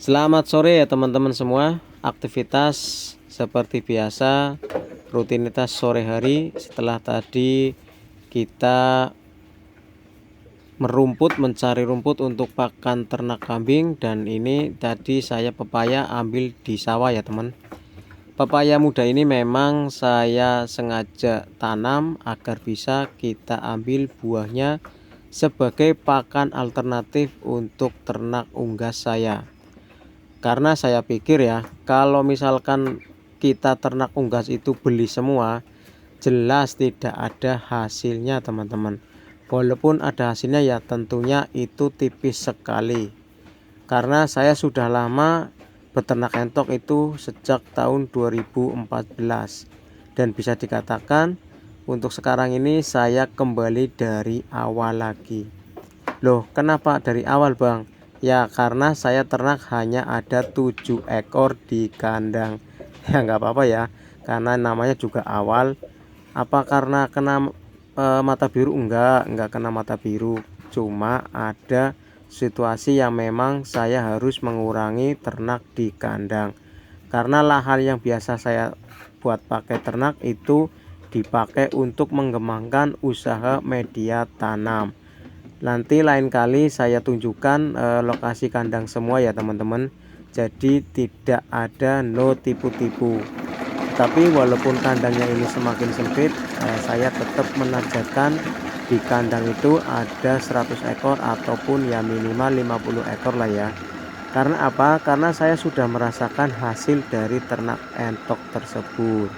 Selamat sore ya teman-teman semua. Aktivitas seperti biasa, rutinitas sore hari setelah tadi kita merumput, mencari rumput untuk pakan ternak kambing. Dan ini tadi saya pepaya ambil di sawah ya teman. Pepaya muda ini memang saya sengaja tanam agar bisa kita ambil buahnya sebagai pakan alternatif untuk ternak unggas saya. Karena saya pikir ya, kalau misalkan kita ternak unggas itu beli semua, jelas tidak ada hasilnya teman-teman. Walaupun ada hasilnya ya tentunya itu tipis sekali. Karena saya sudah lama beternak entok itu sejak tahun 2014. Dan bisa dikatakan untuk sekarang ini saya kembali dari awal lagi. Loh, kenapa dari awal bang? Ya karena saya ternak hanya ada 7 ekor di kandang. Ya nggak apa-apa ya, karena namanya juga awal. Apa karena kena mata biru? Enggak kena mata biru. Cuma ada situasi yang memang saya harus mengurangi ternak di kandang. Karena lahan yang biasa saya buat pakai ternak itu dipakai untuk mengembangkan usaha media tanam. Nanti lain kali saya tunjukkan lokasi kandang semua ya teman-teman. Jadi tidak ada no tipu-tipu. Tapi walaupun kandangnya ini semakin sempit, saya tetap menargetkan di kandang itu ada 100 ekor ataupun ya minimal 50 ekor lah ya. Karena apa? Karena saya sudah merasakan hasil dari ternak entok tersebut.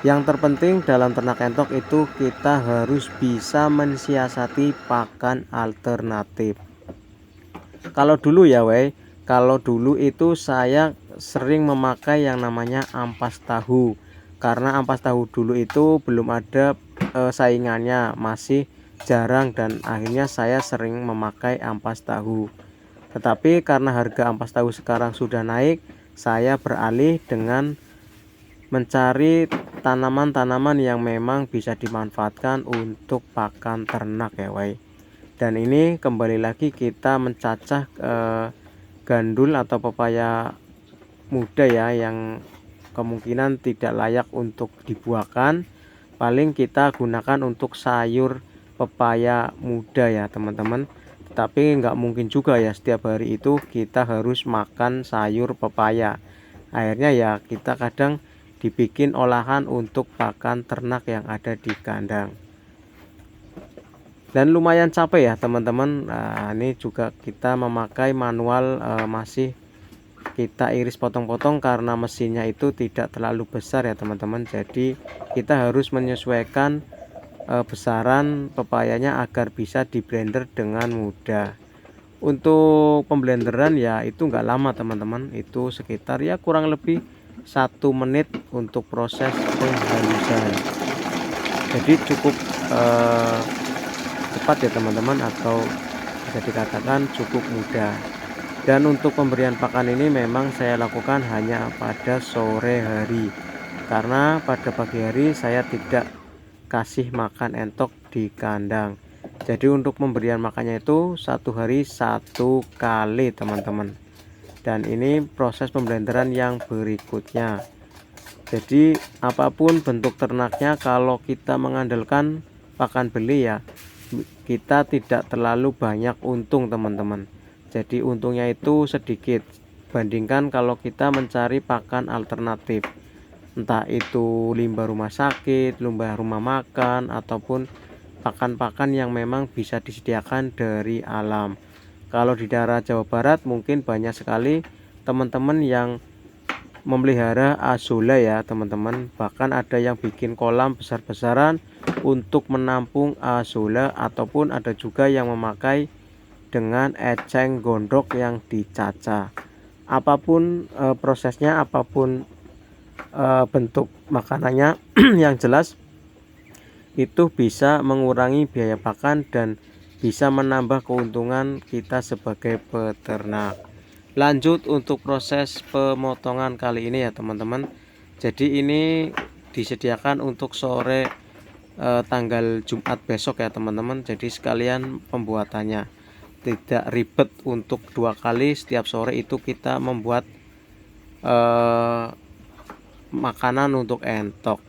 Yang terpenting dalam ternak entok itu kita harus bisa mensiasati pakan alternatif. Kalau dulu ya kalau dulu itu saya sering memakai yang namanya ampas tahu. Karena ampas tahu dulu itu belum ada saingannya, masih jarang dan akhirnya saya sering memakai ampas tahu. Tetapi karena harga ampas tahu sekarang sudah naik, saya beralih dengan mencari tanaman-tanaman yang memang bisa dimanfaatkan untuk pakan ternak ya Dan ini kembali lagi kita mencacah gandul atau pepaya muda ya, yang kemungkinan tidak layak untuk dibuahkan. Paling kita gunakan untuk sayur pepaya muda ya teman-teman. Tapi nggak mungkin juga ya setiap hari itu kita harus makan sayur pepaya. Akhirnya ya kita kadang dibikin olahan untuk pakan ternak yang ada di kandang. Dan lumayan capek ya teman-teman. Nah, ini juga kita memakai manual, masih kita iris potong-potong karena mesinnya itu tidak terlalu besar ya teman-teman. Jadi kita harus menyesuaikan besaran pepayanya agar bisa di blender dengan mudah. Untuk pemblenderan ya itu enggak lama teman-teman, itu sekitar ya kurang lebih 1 menit untuk proses penghalusan. Jadi cukup cepat ya teman-teman, atau bisa dikatakan cukup mudah. Dan untuk pemberian pakan ini memang saya lakukan hanya pada sore hari, karena pada pagi hari saya tidak kasih makan entok di kandang. Jadi untuk pemberian makannya itu 1 hari 1 kali teman-teman. Dan ini proses pemblenderan yang berikutnya. Jadi apapun bentuk ternaknya, kalau kita mengandalkan pakan beli ya kita tidak terlalu banyak untung teman-teman. Jadi untungnya itu sedikit bandingkan kalau kita mencari pakan alternatif, entah itu limbah rumah sakit, limbah rumah makan, ataupun pakan-pakan yang memang bisa disediakan dari alam. Kalau di daerah Jawa Barat mungkin banyak sekali teman-teman yang memelihara azolla ya teman-teman. Bahkan ada yang bikin kolam besar-besaran untuk menampung azolla, ataupun ada juga yang memakai dengan eceng gondok yang dicacah. Apapun prosesnya, apapun bentuk makanannya yang jelas itu bisa mengurangi biaya pakan dan bisa menambah keuntungan kita sebagai peternak. Lanjut untuk proses pemotongan kali ini ya teman-teman. Jadi ini disediakan untuk sore tanggal Jumat besok ya teman-teman. Jadi sekalian pembuatannya. tidak ribet untuk 2 kali setiap sore itu kita membuat makanan untuk entok.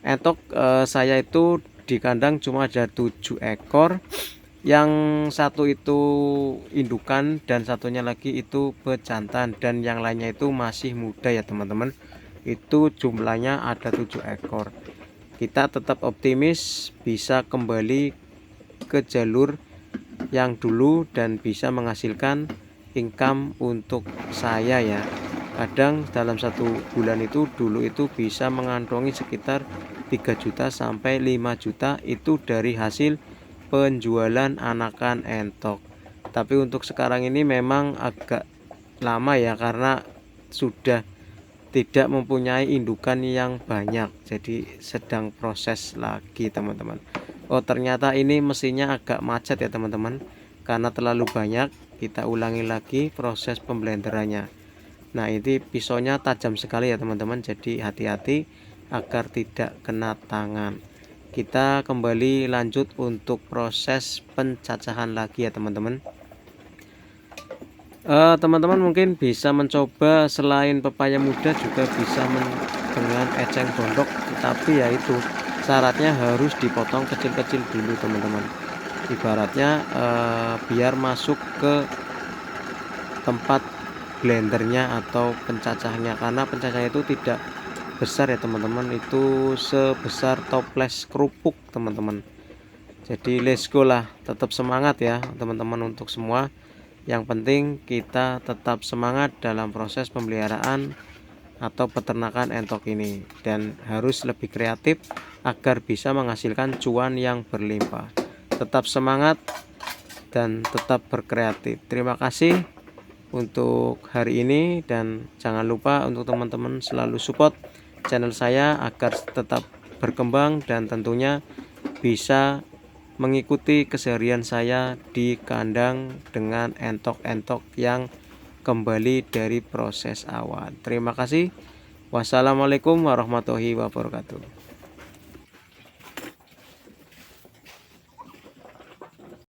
Entok saya itu di kandang cuma ada 7 ekor, yang satu itu indukan dan satunya lagi itu bejantan, dan yang lainnya itu masih muda ya teman-teman. Itu jumlahnya ada 7 ekor. Kita tetap optimis bisa kembali ke jalur yang dulu dan bisa menghasilkan income untuk saya ya. Kadang dalam 1 bulan itu dulu itu bisa mengantongi sekitar 3 juta sampai 5 juta itu dari hasil penjualan anakan entok. Tapi untuk sekarang ini memang agak lama ya, karena sudah tidak mempunyai indukan yang banyak, jadi sedang proses lagi teman-teman. Oh ternyata ini mesinnya agak macet ya teman-teman, karena terlalu banyak. Kita ulangi lagi proses pemblenderannya. Nah ini pisaunya tajam sekali ya teman-teman, jadi hati-hati agar tidak kena tangan. Kita kembali lanjut untuk proses pencacahan lagi ya teman-teman. Teman-teman mungkin bisa mencoba selain pepaya muda juga bisa dengan eceng gondok, tapi ya itu syaratnya harus dipotong kecil-kecil dulu teman-teman. Ibaratnya biar masuk ke tempat blendernya atau pencacahnya, karena pencacahnya itu tidak besar ya teman-teman, itu sebesar toples kerupuk teman-teman. Jadi let's go lah, tetap semangat ya teman-teman untuk semua. Yang penting kita tetap semangat dalam proses pemeliharaan atau peternakan entok ini, dan harus lebih kreatif agar bisa menghasilkan cuan yang berlimpah. Tetap semangat dan tetap berkreatif. Terima kasih untuk hari ini, dan jangan lupa untuk teman-teman selalu support channel saya agar tetap berkembang dan tentunya bisa mengikuti keseharian saya di kandang dengan entok-entok yang kembali dari proses awal. Terima kasih. Wassalamualaikum warahmatullahi wabarakatuh.